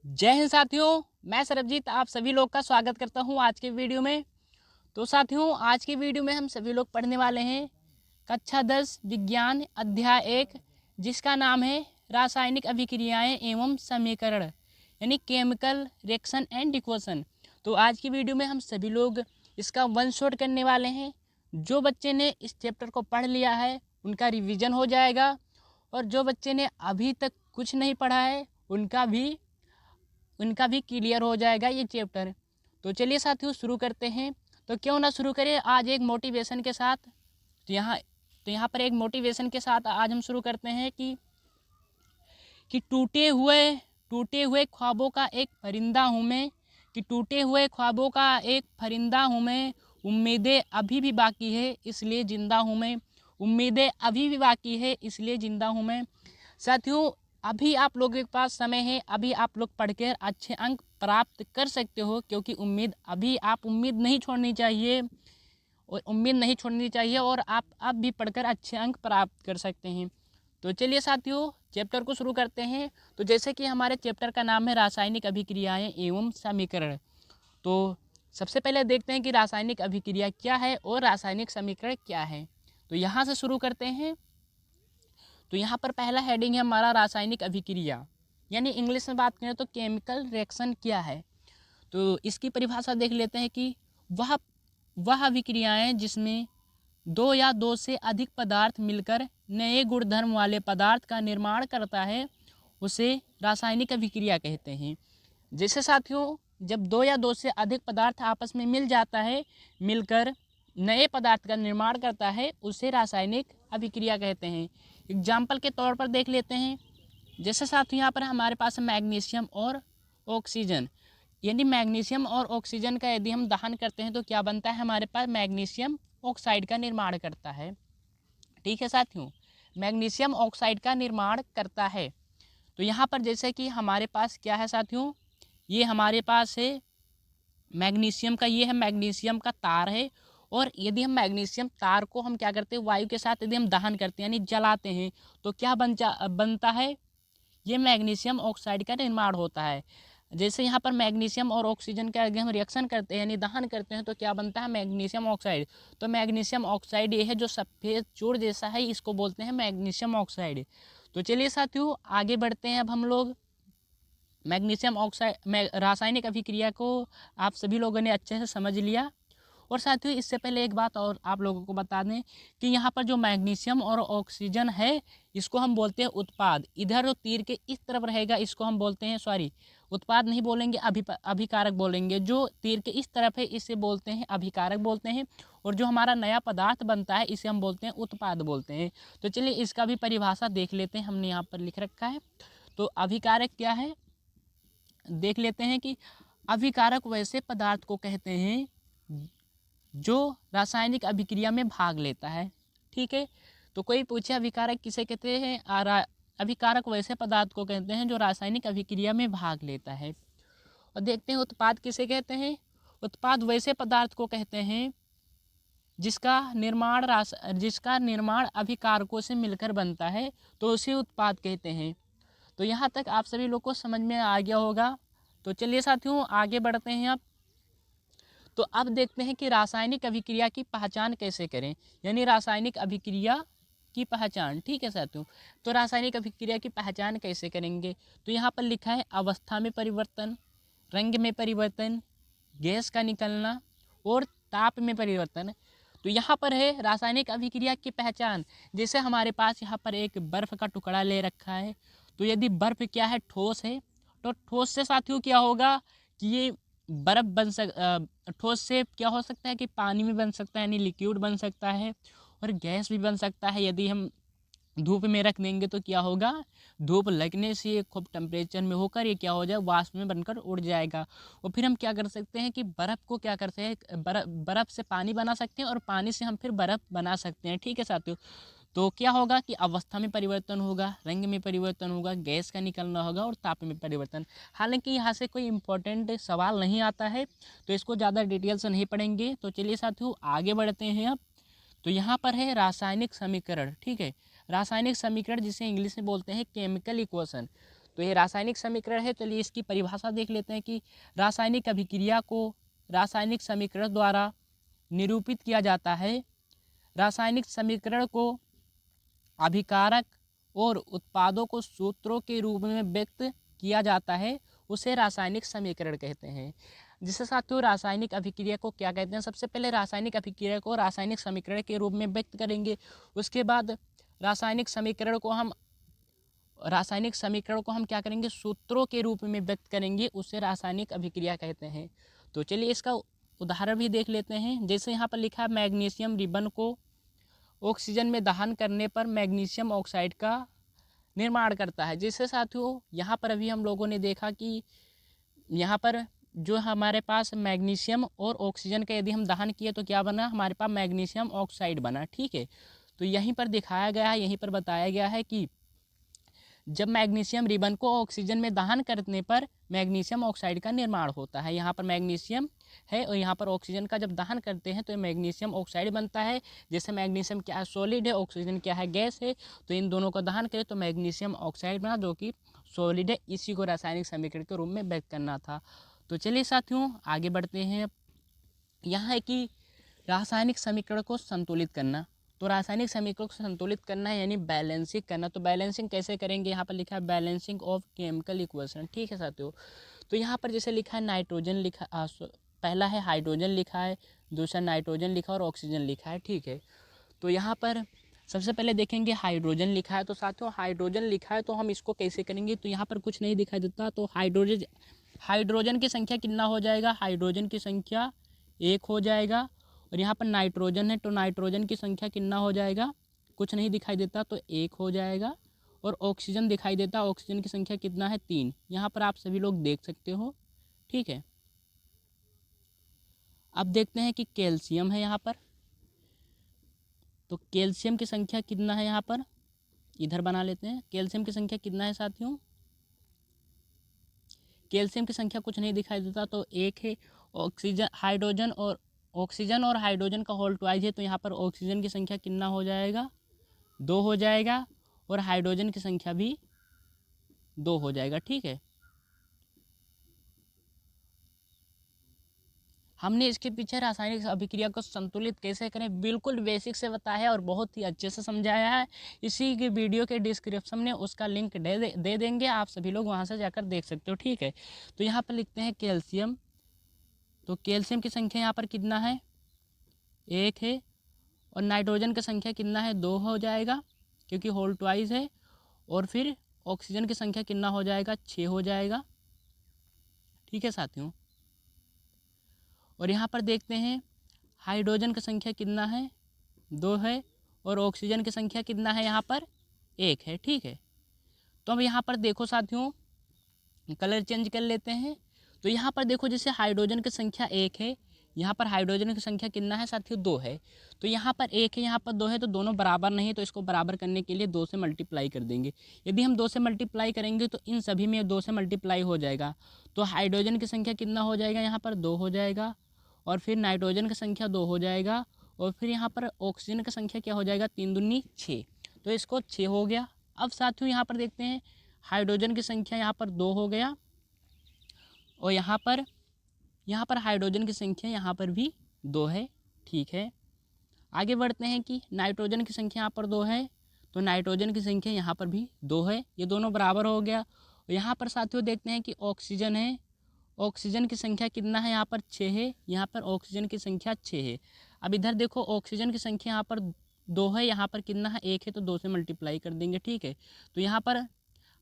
जय हिंद साथियों, मैं सरबजीत आप सभी लोग का स्वागत करता हूं आज के वीडियो में। तो साथियों, आज की वीडियो में हम सभी लोग पढ़ने वाले हैं कक्षा 10 विज्ञान अध्याय 1, जिसका नाम है रासायनिक अभिक्रियाएं एवं समीकरण, यानी केमिकल रिएक्शन एंड इक्वेशन। तो आज की वीडियो में हम सभी लोग इसका वन शॉट करने वाले हैं। जो बच्चे ने इस चैप्टर को पढ़ लिया है उनका रिवीजन हो जाएगा, और जो बच्चे ने अभी तक कुछ नहीं पढ़ा है उनका भी क्लियर हो जाएगा ये चैप्टर। तो चलिए साथियों, शुरू करते हैं। तो क्यों ना शुरू करें आज एक मोटिवेशन के साथ। तो यहाँ पर एक मोटिवेशन के साथ आज हम शुरू करते हैं कि टूटे हुए ख्वाबों का एक परिंदा हूँ मैं, कि टूटे हुए ख्वाबों का एक परिंदा हूँ मैं, उम्मीदें अभी भी बाकी है इसलिए ज़िंदा हूँ मैं, उम्मीदें अभी भी बाकी है इसलिए ज़िंदा हूँ मैं। साथियों, अभी आप लोगों के पास समय है, अभी आप लोग पढ़कर अच्छे अंक प्राप्त कर सकते हो, क्योंकि उम्मीद नहीं छोड़नी चाहिए, और आप अब भी पढ़कर अच्छे अंक प्राप्त कर सकते हैं। तो चलिए साथियों, चैप्टर को शुरू करते हैं। तो जैसे कि हमारे चैप्टर का नाम है रासायनिक अभिक्रियाएं एवं समीकरण, तो सबसे पहले देखते हैं कि रासायनिक अभिक्रिया क्या है और रासायनिक समीकरण क्या है। तो यहाँ से शुरू करते हैं। तो यहाँ पर पहला हेडिंग है हमारा रासायनिक अभिक्रिया, यानी इंग्लिश में बात करें तो केमिकल रिएक्शन क्या है। तो इसकी परिभाषा देख लेते हैं कि वह अभिक्रियाएं जिसमें दो या दो से अधिक पदार्थ मिलकर नए गुणधर्म वाले पदार्थ का निर्माण करता है उसे रासायनिक अभिक्रिया कहते हैं। जैसे साथियों, जब दो या दो से अधिक पदार्थ आपस में मिल जाता है, मिलकर नए पदार्थ का निर्माण करता है, उसे रासायनिक अभिक्रिया कहते हैं। एग्जाम्पल के तौर पर देख लेते हैं। जैसे साथियों, यहाँ पर हमारे पास है मैग्नीशियम और ऑक्सीजन, यानी मैग्नीशियम और ऑक्सीजन का यदि हम दहन करते हैं तो क्या बनता है, हमारे पास मैग्नीशियम ऑक्साइड का निर्माण करता है। ठीक है साथियों, मैग्नीशियम ऑक्साइड का निर्माण करता है। तो यहाँ पर जैसे कि हमारे पास क्या है साथियों, ये हमारे पास है मैग्नीशियम का, ये है मैग्नीशियम का तार है, और यदि हम मैग्नीशियम तार को हम क्या करते हैं, वायु के साथ यदि हम दहन करते हैं यानी जलाते हैं, तो क्या बनता है, ये मैग्नीशियम ऑक्साइड का निर्माण होता है। जैसे यहाँ पर मैग्नीशियम और ऑक्सीजन का अगर हम रिएक्शन करते हैं यानी दहन करते हैं तो क्या बनता है, मैग्नीशियम ऑक्साइड। तो मैग्नीशियम ऑक्साइड ये है जो सफ़ेद चूर्ण जैसा है, इसको बोलते हैं मैग्नीशियम ऑक्साइड। तो चलिए साथियों, आगे बढ़ते हैं। अब हम लोग मैग्नीशियम ऑक्साइड रासायनिक अभिक्रिया को आप सभी लोगों ने अच्छे से समझ लिया। और साथियों, इससे पहले एक बात और आप लोगों को बता दें कि यहाँ पर जो मैग्नीशियम और ऑक्सीजन है, इसको हम बोलते हैं उत्पाद। इधर जो तीर के इस तरफ रहेगा इसको हम बोलते हैं, सॉरी, उत्पाद नहीं बोलेंगे, अभिकारक बोलेंगे। जो तीर के इस तरफ है इसे बोलते हैं अभिकारक बोलते हैं, और जो हमारा नया पदार्थ बनता है इसे हम बोलते हैं उत्पाद बोलते हैं। तो चलिए इसका भी परिभाषा देख लेते हैं, हमने यहाँ पर लिख रखा है। तो अभिकारक क्या है देख लेते हैं कि अभिकारक वैसे पदार्थ को कहते हैं जो रासायनिक अभिक्रिया में भाग लेता है। ठीक है, तो कोई पूछे अभिकारक किसे कहते हैं, अभिकारक वैसे पदार्थ को कहते हैं जो रासायनिक अभिक्रिया में भाग लेता है। और देखते हैं उत्पाद किसे कहते हैं। उत्पाद वैसे पदार्थ को कहते हैं जिसका निर्माण अभिकारकों से मिलकर बनता है, तो उसे उत्पाद कहते हैं। तो यहाँ तक आप सभी लोग को समझ में आ गया होगा। तो चलिए साथियों, आगे बढ़ते हैं। अब देखते हैं कि रासायनिक अभिक्रिया की पहचान कैसे करें, यानी रासायनिक अभिक्रिया की पहचान। ठीक है साथियों, तो रासायनिक अभिक्रिया की पहचान कैसे करेंगे। तो यहाँ पर लिखा है अवस्था में परिवर्तन, रंग में परिवर्तन, गैस का निकलना और ताप में परिवर्तन। तो यहाँ पर है रासायनिक अभिक्रिया की पहचान। जैसे हमारे पास यहाँ पर एक बर्फ़ का टुकड़ा ले रखा है, तो यदि बर्फ़ क्या है, ठोस है, तो ठोस से साथियों क्या होगा कि ये ठोस से क्या हो सकता है कि पानी भी बन सकता है, यानी लिक्विड बन सकता है, और गैस भी बन सकता है। यदि हम धूप में रख देंगे तो क्या होगा, धूप लगने से ये खूब टेम्परेचर में होकर ये क्या हो जाए, वाष्प में बनकर उड़ जाएगा। और फिर हम क्या कर सकते हैं कि बर्फ़ को क्या करते हैं, बर्फ़ से पानी बना सकते हैं, और पानी से हम फिर बर्फ़ बना सकते हैं। ठीक है साथियों, तो क्या होगा कि अवस्था में परिवर्तन होगा, रंग में परिवर्तन होगा, गैस का निकलना होगा और ताप में परिवर्तन। हालांकि यहाँ से कोई इम्पोर्टेंट सवाल नहीं आता है, तो इसको ज़्यादा डिटेल से नहीं पढ़ेंगे। तो चलिए साथियों, आगे बढ़ते हैं। अब तो यहाँ पर है रासायनिक समीकरण। ठीक है, रासायनिक समीकरण जिसे इंग्लिश में बोलते हैं केमिकल इक्वेशन। तो ये रासायनिक समीकरण है। चलिए इसकी परिभाषा देख लेते हैं कि रासायनिक अभिक्रिया को रासायनिक समीकरण द्वारा निरूपित किया जाता है। रासायनिक समीकरण को अभिकारक और उत्पादों को सूत्रों के रूप में व्यक्त किया जाता है, उसे रासायनिक समीकरण कहते हैं। जिससे साथियों रासायनिक अभिक्रिया को क्या कहते हैं, सबसे पहले रासायनिक अभिक्रिया को रासायनिक समीकरण के रूप में व्यक्त करेंगे। उसके बाद रासायनिक समीकरण को हम क्या करेंगे, सूत्रों के रूप में व्यक्त करेंगे, उसे रासायनिक अभिक्रिया कहते हैं। तो चलिए इसका उदाहरण भी देख लेते हैं। जैसे यहाँ पर लिखा है, मैग्नीशियम रिबन को ऑक्सीजन में दहन करने पर मैग्नीशियम ऑक्साइड का निर्माण करता है। जिससे साथियों यहाँ पर अभी हम लोगों ने देखा कि यहाँ पर जो हमारे पास मैग्नीशियम और ऑक्सीजन का यदि हम दहन किए तो क्या बना, हमारे पास मैग्नीशियम ऑक्साइड बना। ठीक है, तो यहीं पर दिखाया गया है, यहीं पर बताया गया है कि जब मैग्नीशियम रिबन को ऑक्सीजन में दहन करने पर मैग्नीशियम ऑक्साइड का निर्माण होता है। यहाँ पर मैग्नीशियम है और यहाँ पर ऑक्सीजन का जब दहन करते हैं तो मैग्नीशियम ऑक्साइड बनता है। जैसे मैग्नीशियम क्या है, सॉलिड है, ऑक्सीजन क्या है, गैस है। तो इन दोनों का दहन करें तो मैग्नीशियम ऑक्साइड बना, जो कि सॉलिड है। इसी को रासायनिक समीकरण के रूप में व्यक्त करना था। तो चलिए साथियों आगे बढ़ते हैं। यहाँ है कि रासायनिक समीकरण को संतुलित करना। तो रासायनिक समीकरण को संतुलित करना है यानी बैलेंसिंग करना। तो बैलेंसिंग कैसे करेंगे, यहाँ पर लिखा है बैलेंसिंग ऑफ केमिकल इक्वेशन। ठीक है साथियों, तो यहाँ पर जैसे लिखा है नाइट्रोजन लिखा, पहला है हाइड्रोजन लिखा है, दूसरा नाइट्रोजन लिखा और ऑक्सीजन लिखा है। ठीक है, तो यहाँ पर सबसे पहले देखेंगे हाइड्रोजन लिखा है। तो साथियों हाइड्रोजन लिखा है तो हम इसको कैसे करेंगे, तो यहाँ पर कुछ नहीं दिखाई देता। तो हाइड्रोजन की संख्या कितना हो जाएगा, हाइड्रोजन की संख्या 1 हो जाएगा। और यहाँ पर नाइट्रोजन है तो नाइट्रोजन की संख्या कितना हो जाएगा, कुछ नहीं दिखाई देता तो 1 हो जाएगा। और ऑक्सीजन दिखाई देता, ऑक्सीजन की संख्या कितना है 3। यहाँ पर आप सभी लोग देख सकते हो। ठीक है, अब देखते हैं कि कैल्शियम है यहाँ पर। तो कैल्शियम की संख्या कितना है, यहाँ पर इधर बना लेते हैं। कैल्शियम की संख्या कितना है साथियों, कैल्शियम की संख्या कुछ नहीं दिखाई देता तो 1 है। ऑक्सीजन और हाइड्रोजन का होल ट्वाइस है तो यहाँ पर ऑक्सीजन की संख्या कितना हो जाएगा, 2 हो जाएगा। और हाइड्रोजन की संख्या भी 2 हो जाएगा। ठीक है, हमने इसके पीछे रासायनिक अभिक्रिया को संतुलित कैसे करें बिल्कुल बेसिक से बताया और बहुत ही अच्छे से समझाया है। इसी के वीडियो के डिस्क्रिप्शन में उसका लिंक दे देंगे, आप सभी लोग वहां से जाकर देख सकते हो। ठीक है, तो यहाँ पर लिखते हैं कैल्शियम। तो कैल्शियम की संख्या यहाँ पर कितना है, 1 है। और नाइट्रोजन की संख्या कितना है, 2 हो जाएगा क्योंकि होल ट्वाइस है। और फिर ऑक्सीजन की संख्या कितना हो जाएगा, 6 हो जाएगा। ठीक है साथियों, और यहाँ पर देखते हैं हाइड्रोजन की संख्या कितना है, 2 है। और ऑक्सीजन की संख्या कितना है, यहाँ पर 1 है। ठीक है, तो अब यहाँ पर देखो साथियों, कलर चेंज कर लेते हैं। तो यहाँ पर देखो जैसे हाइड्रोजन की संख्या 1 है, यहाँ पर हाइड्रोजन की संख्या कितना है साथियों, 2 है। तो यहाँ पर 1 है, यहाँ पर 2 है, तो दोनों बराबर नहीं, तो इसको बराबर करने के लिए 2 से मल्टीप्लाई कर देंगे। यदि हम 2 से मल्टीप्लाई करेंगे तो इन सभी में 2 से मल्टीप्लाई हो जाएगा। तो हाइड्रोजन की संख्या कितना हो जाएगा, यहाँ पर 2 हो जाएगा। और फिर नाइट्रोजन की संख्या 2 हो जाएगा। और फिर यहाँ पर ऑक्सीजन की संख्या क्या हो जाएगा, 3 दूनी 6, तो इसको 6 हो गया। अब साथियों यहाँ पर देखते हैं हाइड्रोजन की संख्या यहाँ पर 2 हो गया। और यहाँ पर हाइड्रोजन की संख्या यहाँ पर भी 2 है। ठीक है, आगे बढ़ते हैं कि नाइट्रोजन की संख्या यहाँ पर 2 है, तो नाइट्रोजन की संख्या यहाँ पर भी 2 है, ये दोनों बराबर हो गया। और यहाँ पर साथियों देखते हैं कि ऑक्सीजन है, ऑक्सीजन की संख्या कितना है, यहाँ पर 6 है, यहाँ पर ऑक्सीजन की संख्या 6 है। अब इधर देखो ऑक्सीजन की संख्या यहाँ पर 2 है, यहाँ पर कितना है, 1 है, तो 2 से मल्टीप्लाई कर देंगे। ठीक है, तो यहाँ पर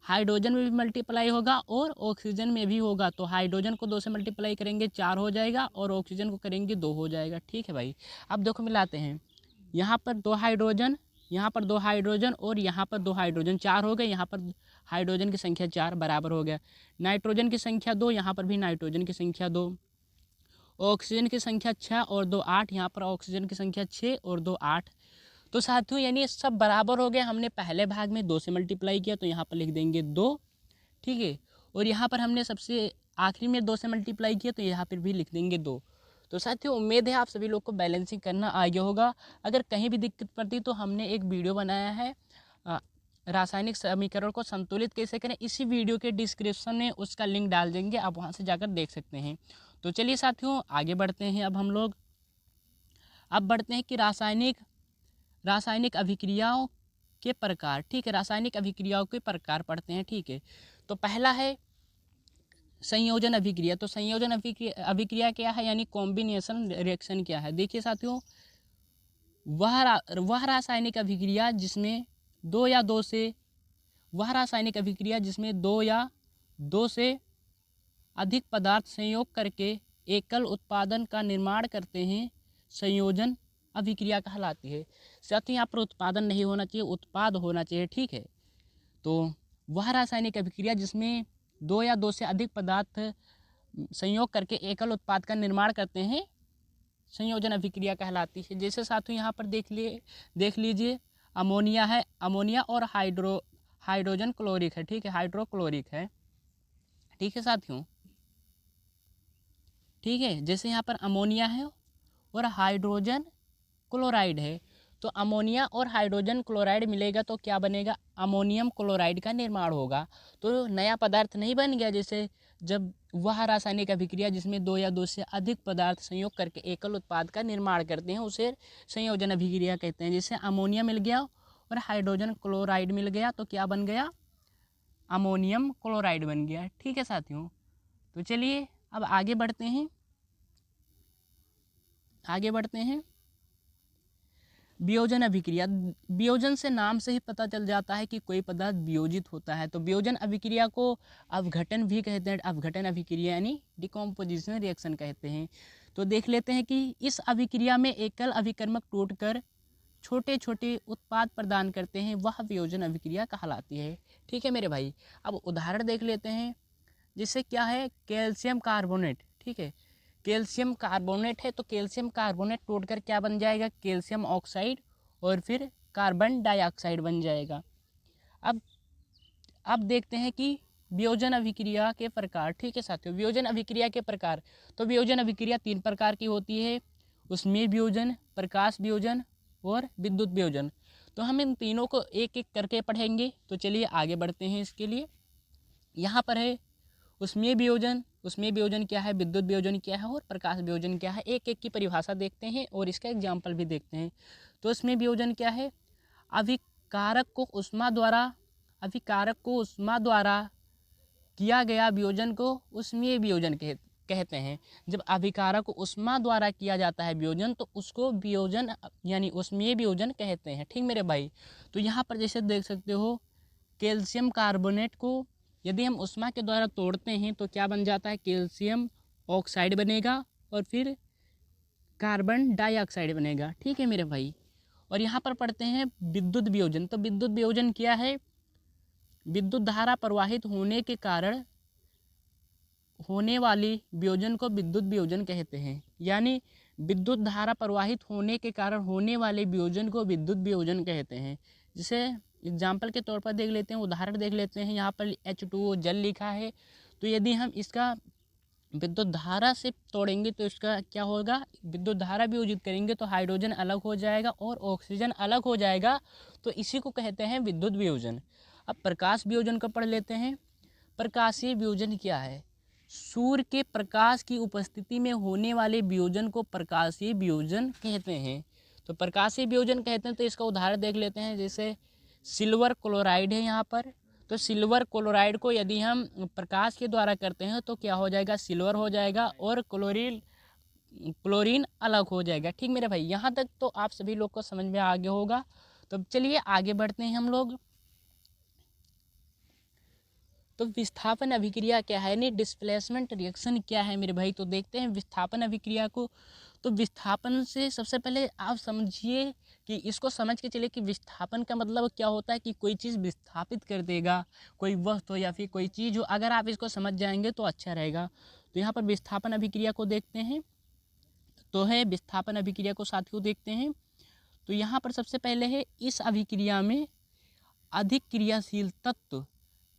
हाइड्रोजन में भी मल्टीप्लाई होगा और ऑक्सीजन में भी होगा। तो हाइड्रोजन को 2 से मल्टीप्लाई करेंगे 4 हो जाएगा और ऑक्सीजन को करेंगे 2 हो जाएगा। ठीक है भाई, अब देखो मिलाते हैं, यहाँ पर 2 हाइड्रोजन, यहाँ पर 2 हाइड्रोजन और यहाँ पर 2 हाइड्रोजन, 4 हो गए। यहाँ पर हाइड्रोजन की संख्या 4 बराबर हो गया। नाइट्रोजन की संख्या 2, यहाँ पर भी नाइट्रोजन की संख्या 2। ऑक्सीजन की संख्या 6 और 2 8, यहाँ पर ऑक्सीजन की संख्या 6 और 2 8। तो साथियों यानी सब बराबर हो गया। हमने पहले भाग में 2 से मल्टीप्लाई किया तो यहाँ पर लिख देंगे 2। ठीक है, और यहाँ पर हमने सबसे आखिरी में 2 से मल्टीप्लाई किया तो यहाँ पर भी लिख देंगे 2। तो साथियों उम्मीद है आप सभी लोग को बैलेंसिंग करना आ गया होगा। अगर कहीं भी दिक्कत पड़ती तो हमने एक वीडियो बनाया है रासायनिक समीकरण को संतुलित कैसे करें, इसी वीडियो के डिस्क्रिप्शन में उसका लिंक डाल देंगे, आप वहाँ से जाकर देख सकते हैं। तो चलिए साथियों आगे बढ़ते हैं। अब बढ़ते हैं कि रासायनिक अभिक्रियाओं के प्रकार। ठीक है, रासायनिक अभिक्रियाओं के प्रकार पढ़ते हैं। ठीक है, तो पहला है संयोजन अभिक्रिया। तो संयोजन अभिक्रिया क्या है, यानी कॉम्बिनेशन रिएक्शन क्या है। देखिए साथियों, वह रासायनिक अभिक्रिया जिसमें दो या दो से अधिक पदार्थ संयोग करके एकल उत्पादन का निर्माण करते हैं, संयोजन अभिक्रिया कहलाती है। साथ ही यहाँ पर उत्पादन नहीं होना चाहिए, उत्पाद होना चाहिए। ठीक है, तो वह रासायनिक अभिक्रिया जिसमें दो या दो से अधिक पदार्थ संयोग करके एकल उत्पाद का निर्माण करते हैं, संयोजन अभिक्रिया कहलाती है। जैसे साथियों यहाँ पर देख लीजिए, अमोनिया है, अमोनिया और हाइड्रोजन क्लोरिक है। ठीक है, हाइड्रोक्लोरिक है। ठीक है साथियों, ठीक है, जैसे यहाँ पर अमोनिया है और हाइड्रोजन क्लोराइड है, तो अमोनिया और हाइड्रोजन क्लोराइड मिलेगा तो क्या बनेगा, अमोनियम क्लोराइड का निर्माण होगा। तो नया पदार्थ नहीं बन गया। जैसे जब वह रासायनिक अभिक्रिया जिसमें दो या दो से अधिक पदार्थ संयोग करके एकल उत्पाद का निर्माण करते हैं, उसे संयोजन अभिक्रिया कहते हैं। जैसे अमोनिया मिल गया और हाइड्रोजन क्लोराइड मिल गया तो क्या बन गया, अमोनियम क्लोराइड बन गया। ठीक है साथियों, तो चलिए अब आगे बढ़ते हैं। वियोजन अभिक्रिया। वियोजन से नाम से ही पता चल जाता है कि कोई पदार्थ वियोजित होता है। तो वियोजन अभिक्रिया को अवघटन भी कहते हैं। अवघटन अभिक्रिया यानी डिकम्पोजिशन रिएक्शन कहते हैं। तो देख लेते हैं कि इस अभिक्रिया में एकल अभिकर्मक टूटकर छोटे छोटे उत्पाद प्रदान करते हैं, वह वियोजन अभिक्रिया कहलाती है। ठीक है मेरे भाई, अब उदाहरण देख लेते हैं। जिससे क्या है, कैल्शियम कार्बोनेट। ठीक है, कैल्शियम कार्बोनेट है तो कैल्शियम कार्बोनेट टूटकर क्या बन जाएगा, कैल्शियम ऑक्साइड और फिर कार्बन डाइऑक्साइड बन जाएगा। अब देखते हैं कि वियोजन अभिक्रिया के प्रकार। ठीक है साथियों, वियोजन अभिक्रिया के प्रकार। तो वियोजन अभिक्रिया 3 प्रकार की होती है, उसमें वियोजन, प्रकाश वियोजन और विद्युत वियोजन। तो हम इन तीनों को एक एक करके पढ़ेंगे। तो चलिए आगे बढ़ते हैं। इसके लिए यहाँ पर है उसमें वियोजन क्या है, विद्युत वियोजन क्या है और प्रकाश वियोजन क्या है। एक एक की परिभाषा देखते हैं और इसका एग्जाम्पल भी देखते हैं। तो उसमें वियोजन क्या है, अभिकारक को उष्मा द्वारा किया गया वियोजन को उष्मीय वियोजन कहते हैं। जब अभिकारक को उष्मा द्वारा किया जाता है वियोजन तो उसको वियोजन यानी उष्मीय वियोजन कहते हैं। ठीक मेरे भाई, तो यहाँ पर जैसे देख सकते हो, कैल्शियम कार्बोनेट को यदि हम उष्मा के द्वारा तोड़ते हैं तो क्या बन जाता है, कैल्शियम ऑक्साइड बनेगा और फिर कार्बन डाइऑक्साइड बनेगा। ठीक है मेरे भाई, और यहाँ पर पढ़ते हैं विद्युत वियोजन। तो विद्युत वियोजन क्या है, विद्युत धारा प्रवाहित होने के कारण होने वाली वियोजन को विद्युत वियोजन कहते हैं। यानी विद्युत धारा प्रवाहित होने के कारण होने वाले वियोजन को विद्युत वियोजन कहते हैं। जिसे एग्जाम्पल के तौर पर देख लेते हैं, उदाहरण देख लेते हैं। यहाँ पर H2O जल लिखा है, तो यदि हम इसका विद्युत धारा से तोड़ेंगे तो इसका क्या होगा, विद्युत धारा वियोजित करेंगे तो हाइड्रोजन अलग हो जाएगा और ऑक्सीजन अलग हो जाएगा, तो इसी को कहते हैं विद्युत वियोजन। अब प्रकाश वियोजन को पढ़ लेते हैं। प्रकाशीय वियोजन क्या है, सूर्य के प्रकाश की उपस्थिति में होने वाले वियोजन को प्रकाशीय वियोजन कहते हैं। तो प्रकाशीय वियोजन कहते हैं, तो इसका उदाहरण देख लेते हैं। जैसे सिल्वर क्लोराइड है यहाँ पर, तो सिल्वर क्लोराइड को यदि हम प्रकाश के द्वारा करते हैं तो क्या हो जाएगा, सिल्वर हो जाएगा और क्लोरीन अलग हो जाएगा। ठीक मेरे भाई, यहाँ तक तो आप सभी लोग को समझ में आ गया होगा। तो चलिए आगे बढ़ते हैं हम लोग। तो विस्थापन अभिक्रिया क्या है, यानी डिस्प्लेसमेंट रिएक्शन क्या है मेरे भाई। तो देखते हैं विस्थापन अभिक्रिया को। तो विस्थापन से सबसे पहले आप समझिए कि इसको समझ के चलिए कि विस्थापन का मतलब क्या होता है, कि कोई चीज़ विस्थापित कर देगा, कोई वस्तु या फिर कोई चीज़ हो। अगर आप इसको समझ जाएंगे तो अच्छा रहेगा। तो यहाँ पर विस्थापन अभिक्रिया को देखते हैं। तो है विस्थापन अभिक्रिया को साथियों देखते हैं। तो यहाँ पर सबसे पहले है, इस अभिक्रिया में अधिक क्रियाशील तत्व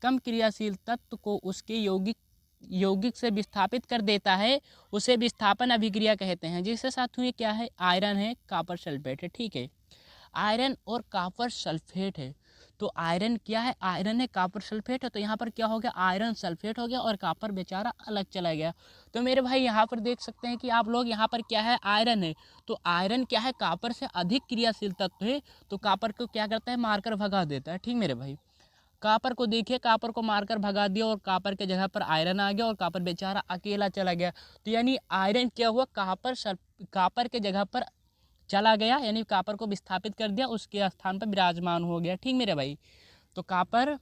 कम क्रियाशील तत्व को उसके यौगिक से विस्थापित कर देता है, उसे विस्थापन अभिक्रिया कहते हैं। जिसके साथ में क्या है, आयरन है, कॉपर सल्फेट है। ठीक है, आयरन और कॉपर सल्फेट है, तो आयरन क्या है, आयरन है कॉपर सल्फेट है, तो यहाँ पर क्या हो गया, आयरन सल्फेट हो गया और कॉपर बेचारा अलग चला गया। तो मेरे भाई यहाँ पर देख सकते हैं कि आप लोग, यहाँ पर क्या है, आयरन है, तो आयरन क्या है, कॉपर से अधिक क्रियाशील तत्व है, तो कॉपर को क्या करता है, मारकर भगा देता है। ठीक मेरे भाई, कॉपर को देखिए, कॉपर को मारकर भगा दिया और कॉपर के जगह पर आयरन आ गया और कॉपर बेचारा अकेला चला गया। तो यानी आयरन क्या हुआ, कॉपर के जगह पर चला गया, यानी कॉपर को विस्थापित कर दिया, उसके स्थान पर विराजमान हो गया। ठीक मेरे भाई, तो copper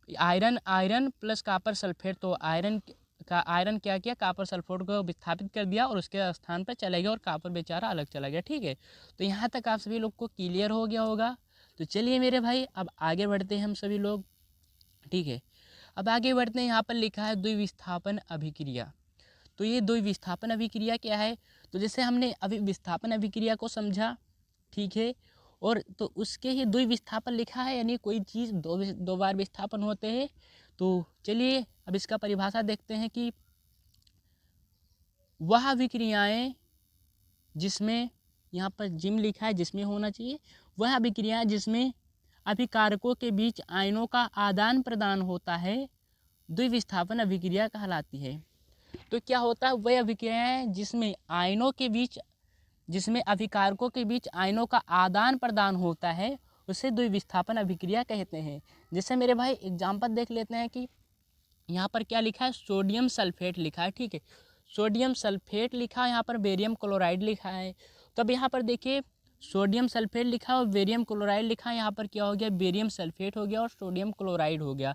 iron plus copper sulphate, तो आयरन क्या किया, कॉपर सल्फेट को विस्थापित कर दिया और उसके स्थान पर चला गया और कॉपर बेचारा अलग चला गया। ठीक है, तो यहाँ तक आप सभी लोग को क्लियर हो गया होगा। तो चलिए मेरे भाई अब आगे बढ़ते हैं हम सभी लोग। ठीक है, अब आगे बढ़ते हैं। यहाँ पर लिखा है द्विविस्थापन अभिक्रिया। तो ये द्विविस्थापन अभिक्रिया क्या है, तो जैसे हमने अभी विस्थापन अभिक्रिया को समझा, ठीक है, और तो उसके ही द्विविस्थापन लिखा है, यानी कोई चीज़ दो बार विस्थापन होते हैं। तो चलिए अब इसका परिभाषा देखते हैं कि वह अभिक्रियाएं जिसमें, यहाँ पर जिम लिखा है जिसमें होना चाहिए, वह अभिक्रियाएं जिसमें अभिकारकों के बीच आयनों का आदान प्रदान होता है द्विविस्थापन अभिक्रिया कहलाती है। तो क्या होता है, वह अभिक्रियाएं जिसमें अभिकारकों के बीच आयनों का आदान प्रदान होता है उसे द्विविस्थापन अभिक्रिया कहते हैं। जैसे मेरे भाई एग्जाम्पल देख लेते हैं कि यहाँ पर क्या लिखा है, सोडियम सल्फेट लिखा है। ठीक है, सोडियम सल्फेट लिखा है, यहाँ पर बेरियम क्लोराइड लिखा है। तो अब यहाँ पर देखिए सोडियम सल्फेट लिखा है और बेरियम क्लोराइड लिखा है, यहाँ पर क्या हो गया, बेरियम सल्फेट हो गया और सोडियम क्लोराइड हो गया।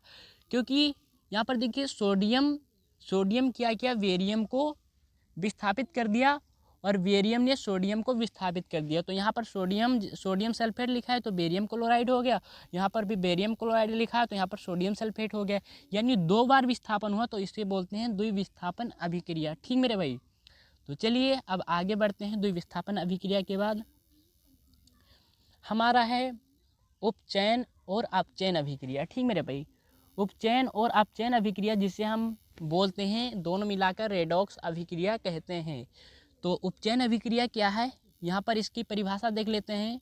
क्योंकि यहाँ पर देखिए सोडियम क्या किया, बेरियम को विस्थापित कर दिया और बेरियम ने सोडियम को विस्थापित कर दिया। तो यहाँ पर सोडियम सल्फेट लिखा है तो बेरियम क्लोराइड हो गया, यहाँ पर भी बेरियम क्लोराइड लिखा है तो यहाँ पर सोडियम सल्फेट हो गया। यानी दो बार विस्थापन हुआ, तो इसे बोलते हैं द्विविस्थापन अभिक्रिया। ठीक मेरे भाई, तो चलिए अब आगे बढ़ते हैं। द्विविस्थापन अभिक्रिया के बाद हमारा है उपचयन और अपचयन अभिक्रिया। ठीक मेरे भाई, उपचयन और अपचयन अभिक्रिया जिसे हम बोलते हैं, दोनों मिलाकर रेडॉक्स अभिक्रिया कहते हैं। तो उपचयन अभिक्रिया क्या है, यहाँ पर इसकी परिभाषा देख लेते हैं।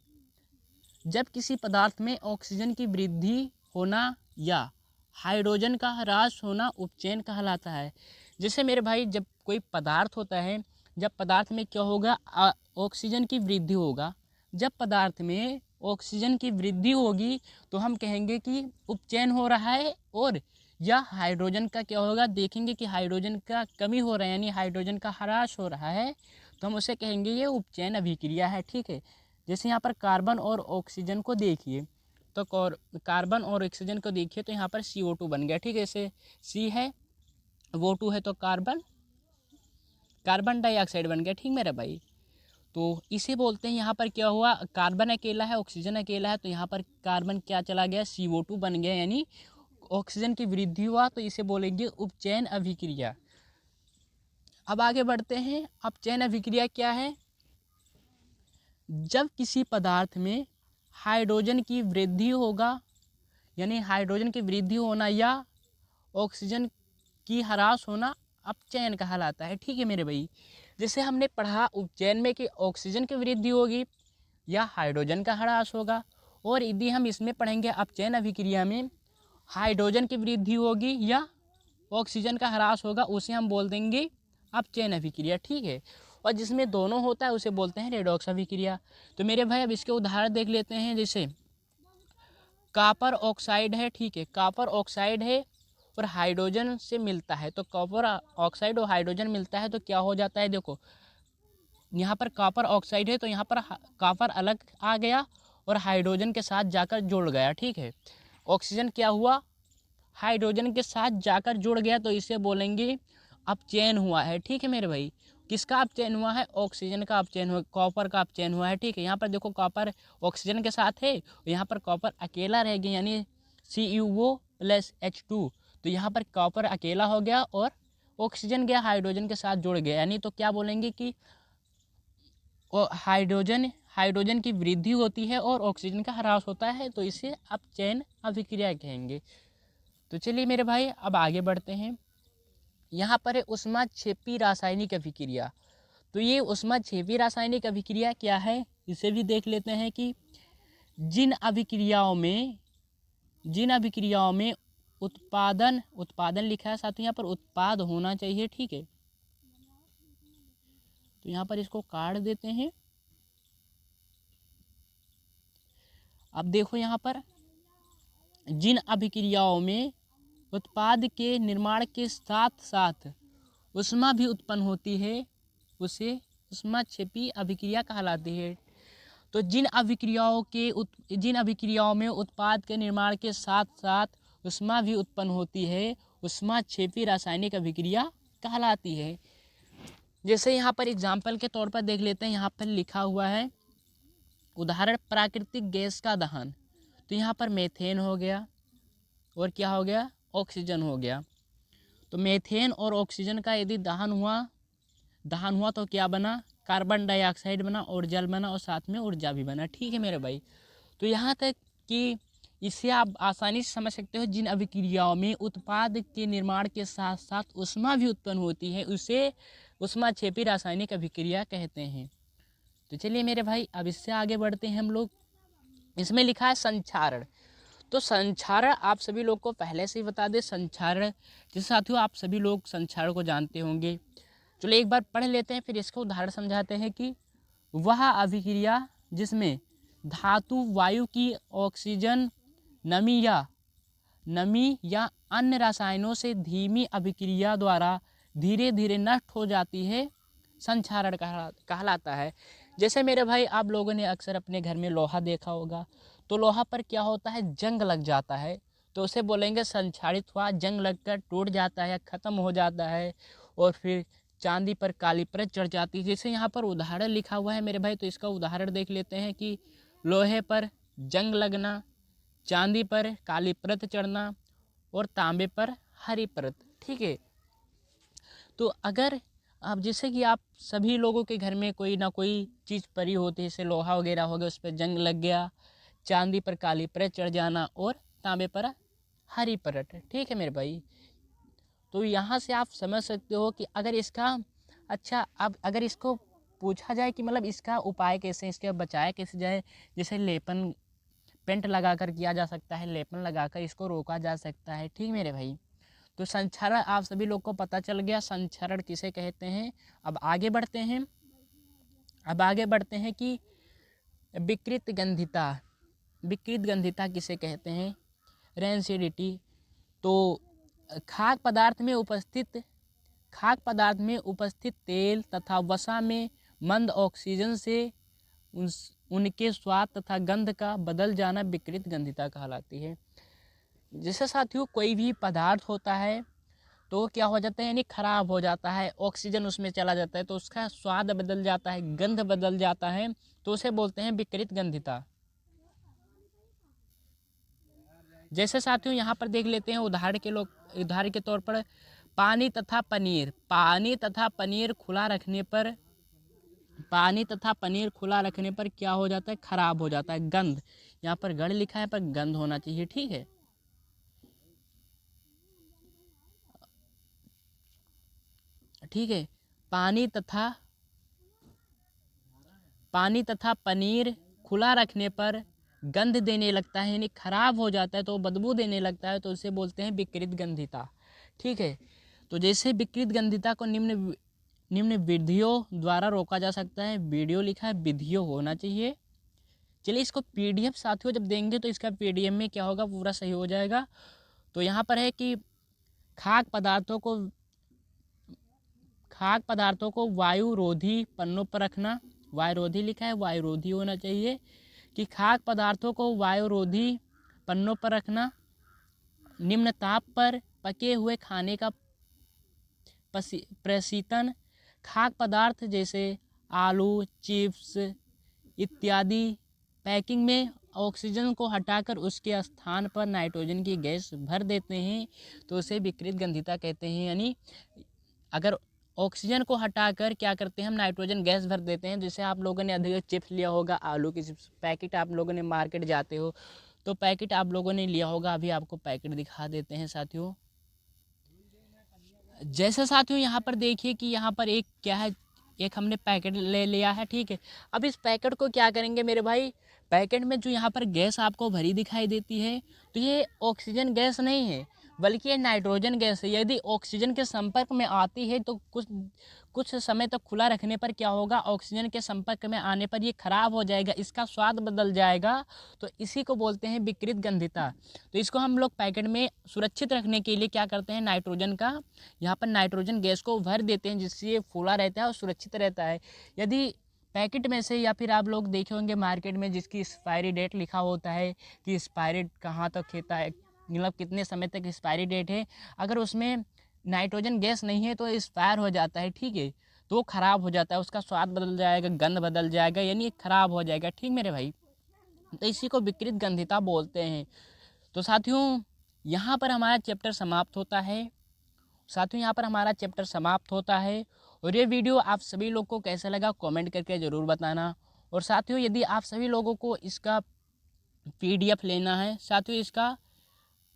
जब किसी पदार्थ में ऑक्सीजन की वृद्धि होना या हाइड्रोजन का ह्रास होना उपचयन कहलाता है। जैसे मेरे भाई जब कोई पदार्थ होता है, जब पदार्थ में क्या होगा, ऑक्सीजन की वृद्धि होगा। जब पदार्थ में ऑक्सीजन की वृद्धि होगी तो हम कहेंगे कि उपचयन हो रहा है, और या हाइड्रोजन का क्या होगा, देखेंगे कि हाइड्रोजन का कमी हो रहा है, यानी हाइड्रोजन का ह्रास हो रहा है, तो हम उसे कहेंगे ये उपचयन अभिक्रिया है। ठीक है, जैसे यहाँ पर कार्बन और ऑक्सीजन को देखिए, तो कार्बन और ऑक्सीजन को देखिए तो यहाँ पर CO2 बन गया। ठीक है, जैसे C है, O2 है, तो कार्बन डाइऑक्साइड बन गया। ठीक मेरा भाई, तो इसे बोलते हैं, यहाँ पर क्या हुआ, कार्बन अकेला है, ऑक्सीजन अकेला है, तो यहाँ पर कार्बन क्या चला गया, CO2 बन गया, यानी ऑक्सीजन की वृद्धि हुआ, तो इसे बोलेंगे उपचयन अभिक्रिया। अब आगे बढ़ते हैं। अपचयन अभिक्रिया क्या है, जब किसी पदार्थ में हाइड्रोजन की वृद्धि होगा, यानी हाइड्रोजन की वृद्धि होना या ऑक्सीजन की ह्रास होना अपचयन कहलाता है। ठीक है मेरे भाई, जैसे हमने पढ़ा उपचयन में कि ऑक्सीजन की वृद्धि होगी या हाइड्रोजन का ह्रास होगा, और यदि हम इसमें पढ़ेंगे अपचयन अभिक्रिया में हाइड्रोजन की वृद्धि होगी या ऑक्सीजन का ह्रास होगा, उसे हम बोल देंगे अपचयन अभिक्रिया। ठीक है, और जिसमें दोनों होता है उसे बोलते हैं रेडॉक्स अभिक्रिया। तो मेरे भाई अब इसके उदाहरण देख लेते हैं। जैसे कॉपर ऑक्साइड है, ठीक है, कॉपर ऑक्साइड है और हाइड्रोजन से मिलता है, तो कॉपर ऑक्साइड और हाइड्रोजन मिलता है तो क्या हो जाता है, देखो यहाँ पर कॉपर ऑक्साइड है तो यहाँ पर कॉपर अलग आ गया और हाइड्रोजन के साथ जाकर जुड़ गया। ठीक है, ऑक्सीजन क्या हुआ, हाइड्रोजन के साथ जाकर जुड़ गया, तो इसे बोलेंगे अपचयन हुआ है। ठीक है मेरे भाई, किसका अपचयन हुआ है, ऑक्सीजन का अपचयन हुआ, कॉपर का अपचयन हुआ है। ठीक है, यहाँ पर देखो कॉपर ऑक्सीजन के साथ है, यहाँ पर कॉपर अकेला रह गया, यानी CuO+H2, तो यहाँ पर कॉपर अकेला हो गया और ऑक्सीजन गया हाइड्रोजन के साथ जुड़ गया, यानी तो क्या बोलेंगे कि हाइड्रोजन की वृद्धि होती है और ऑक्सीजन का ह्रास होता है, तो इसे अपचयन अभिक्रिया कहेंगे। तो चलिए मेरे भाई अब आगे बढ़ते हैं। यहाँ पर है ऊष्माक्षेपी रासायनिक अभिक्रिया। तो ये ऊष्माक्षेपी रासायनिक अभिक्रिया क्या है, इसे भी देख लेते हैं कि जिन अभिक्रियाओं में जिन अभिक्रियाओं में उत्पादन लिखा है साथियों, यहाँ पर उत्पाद होना चाहिए, ठीक है। तो यहाँ पर इसको काट देते हैं। अब देखो यहाँ पर, जिन अभिक्रियाओं में उत्पाद के निर्माण के साथ साथ ऊष्मा भी उत्पन्न होती है, उसे ऊष्माक्षेपी अभिक्रिया कहलाती है। तो जिन अभिक्रियाओं में उत्पाद के निर्माण के साथ साथ ऊष्मा भी उत्पन्न होती है, ऊष्माक्षेपी रासायनिक अभिक्रिया कहलाती है। जैसे यहाँ पर एग्जाम्पल के तौर पर देख लेते हैं, यहाँ पर लिखा हुआ है उदाहरण प्राकृतिक गैस का दहन। तो यहाँ पर मीथेन हो गया और क्या हो गया, ऑक्सीजन हो गया। तो मीथेन और ऑक्सीजन का यदि दहन हुआ तो क्या बना, कार्बन डाइऑक्साइड बना और जल बना और साथ में ऊर्जा भी बना, ठीक है मेरे भाई। तो यहाँ तक कि इससे आप आसानी से समझ सकते हो, जिन अभिक्रियाओं में उत्पाद के निर्माण के साथ साथ ऊष्मा भी उत्पन्न होती है, उसे ऊष्माक्षेपी रासायनिक अभिक्रिया कहते हैं। तो चलिए मेरे भाई, अब इससे आगे बढ़ते हैं हम लोग। इसमें लिखा है संक्षारण। तो संक्षारण आप सभी लोग को पहले से ही बता दें, संक्षारण जिस साथियों आप सभी लोग संक्षारण को जानते होंगे। चलो एक बार पढ़ लेते हैं, फिर इसका उदाहरण समझाते हैं कि वह अभिक्रिया जिसमें धातु वायु की ऑक्सीजन नमी या अन्य रसायनों से धीमी अभिक्रिया द्वारा धीरे धीरे नष्ट हो जाती है, संक्षारण कहलाता है। जैसे मेरे भाई, आप लोगों ने अक्सर अपने घर में लोहा देखा होगा, तो लोहा पर क्या होता है, जंग लग जाता है, तो उसे बोलेंगे संक्षारित हुआ, जंग लगकर टूट जाता है, ख़त्म हो जाता है, और फिर चांदी पर काली परत चढ़ जाती है। जैसे यहाँ पर उदाहरण लिखा हुआ है मेरे भाई, तो इसका उदाहरण देख लेते हैं कि लोहे पर जंग लगना, चांदी पर काली परत चढ़ना और तांबे पर हरी परत, ठीक है। तो अगर अब जैसे कि आप सभी लोगों के घर में कोई ना कोई चीज़ पड़ी होती है, जैसे लोहा वगैरह हो गया, उस पर जंग लग गया, चांदी पर काली परत चढ़ जाना और तांबे पर हरी परत, ठीक है मेरे भाई। तो यहाँ से आप समझ सकते हो कि अगर इसका अब अगर इसको पूछा जाए कि मतलब इसका उपाय कैसे, इसके बचाया कैसे जाए, जैसे लेपन पेंट लगाकर किया जा सकता है, लेपन लगाकर इसको रोका जा सकता है, ठीक मेरे भाई। तो संक्षारण आप सभी लोग को पता चल गया, संक्षारण किसे कहते हैं। अब आगे बढ़ते हैं कि विकृत गंधिता किसे कहते हैं, रेंसिडिटी। तो खाद्य पदार्थ में उपस्थित तेल तथा वसा में मंद ऑक्सीजन से उनके स्वाद तथा गंध का बदल जाना विकृत गंधिता कहलाती है। जैसे साथियों, कोई भी पदार्थ होता है तो क्या हो जाता है, यानी खराब हो जाता है, ऑक्सीजन उसमें चला जाता है, तो उसका स्वाद बदल जाता है, गंध बदल जाता है, तो उसे बोलते हैं विकृत गंधिता। जैसे साथियों यहाँ पर देख लेते हैं उदाहरण के तौर पर पानी तथा पनीर खुला रखने पर क्या हो जाता है, खराब हो जाता है, गंध। यहाँ पर गढ़ लिखा है पर गंध होना चाहिए, ठीक है। ठीक है, पानी तथा पनीर खुला रखने पर गंध देने लगता है, यानी खराब हो जाता है, तो बदबू देने लगता है, तो उसे बोलते हैं विकृत गंधिता, ठीक है। तो जैसे विकृत गंधिता को निम्न विधियों द्वारा रोका जा सकता है। वीडियो लिखा है, विधियों होना चाहिए। चलिए इसको पीडीएफ साथियों जब देंगे तो इसका पीडीएफ में क्या होगा, पूरा सही हो जाएगा। तो यहाँ पर है कि खाद्य पदार्थों को वायुरोधी पन्नों पर रखना, वायुरोधी लिखा है, वायुरोधी होना चाहिए, कि खाद्य पदार्थों को वायुरोधी पन्नों पर रखना, निम्न ताप पर पके हुए खाने का प्रशीतन, खाद्य पदार्थ जैसे आलू, चिप्स इत्यादि पैकिंग में ऑक्सीजन को हटाकर उसके स्थान पर नाइट्रोजन की गैस भर देते हैं, तो उसे विकृत गंधिता कहते हैं। यानी अगर ऑक्सीजन को हटाकर क्या करते हैं, हम नाइट्रोजन गैस भर देते हैं। जैसे आप लोगों ने अधिक चिप्स लिया होगा, आलू की चिप्स पैकेट, आप लोगों ने मार्केट जाते हो तो पैकेट आप लोगों ने लिया होगा, अभी आपको पैकेट दिखा देते हैं साथियों। जैसे साथियों यहाँ पर देखिए कि यहाँ पर एक क्या है, एक हमने पैकेट ले लिया है, ठीक है। अब इस पैकेट को क्या करेंगे मेरे भाई, पैकेट में जो यहाँ पर गैस आपको भरी दिखाई देती है, तो ये ऑक्सीजन गैस नहीं है, बल्कि ये नाइट्रोजन गैस है। यदि ऑक्सीजन के संपर्क में आती है तो कुछ समय तक खुला रखने पर क्या होगा, ऑक्सीजन के संपर्क में आने पर ये खराब हो जाएगा, इसका स्वाद बदल जाएगा। तो इसी को बोलते हैं विकृत गंधिता। तो इसको हम लोग पैकेट में सुरक्षित रखने के लिए क्या करते हैं, नाइट्रोजन का यहाँ पर नाइट्रोजन गैस को भर देते हैं, जिससे ये फूला रहता है और सुरक्षित रहता है। यदि पैकेट में से, या फिर आप लोग देखे होंगे मार्केट में जिसकी एक्सपायरी डेट लिखा होता है कि एक्सपायरी कहाँ तक होता है, मतलब कितने समय तक एक्सपायरी डेट है, अगर उसमें नाइट्रोजन गैस नहीं है तो एक्सपायर हो जाता है, ठीक है, तो वो ख़राब हो जाता है, उसका स्वाद बदल जाएगा, गंध बदल जाएगा, यानी ख़राब हो जाएगा, ठीक मेरे भाई। तो इसी को विकृत गंधिता बोलते हैं। तो साथियों यहाँ पर हमारा चैप्टर समाप्त होता है। और ये वीडियो आप सभी लोग को कैसा लगा कमेंट करके ज़रूर बताना। और साथियों यदि आप सभी लोगों को इसका PDF लेना है, साथियों इसका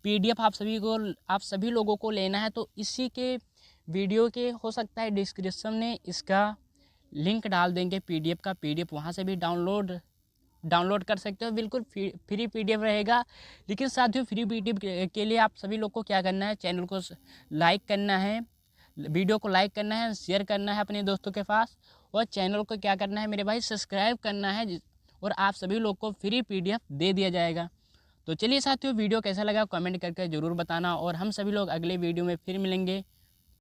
PDF आप सभी लोगों को लेना है, तो इसी के वीडियो के हो सकता है डिस्क्रिप्शन में इसका लिंक डाल देंगे PDF का। PDF वहाँ से भी डाउनलोड कर सकते हो, बिल्कुल फ्री PDF रहेगा। लेकिन साथियों फ्री PDF के लिए आप सभी लोग को क्या करना है, चैनल को लाइक करना है, वीडियो को लाइक करना है, शेयर करना है अपने दोस्तों के पास, और चैनल को क्या करना है मेरे भाई, सब्सक्राइब करना है, और आप सभी लोग को फ्री PDF दे दिया जाएगा। तो चलिए साथियों वीडियो कैसा लगा कमेंट करके ज़रूर बताना, और हम सभी लोग अगले वीडियो में फिर मिलेंगे।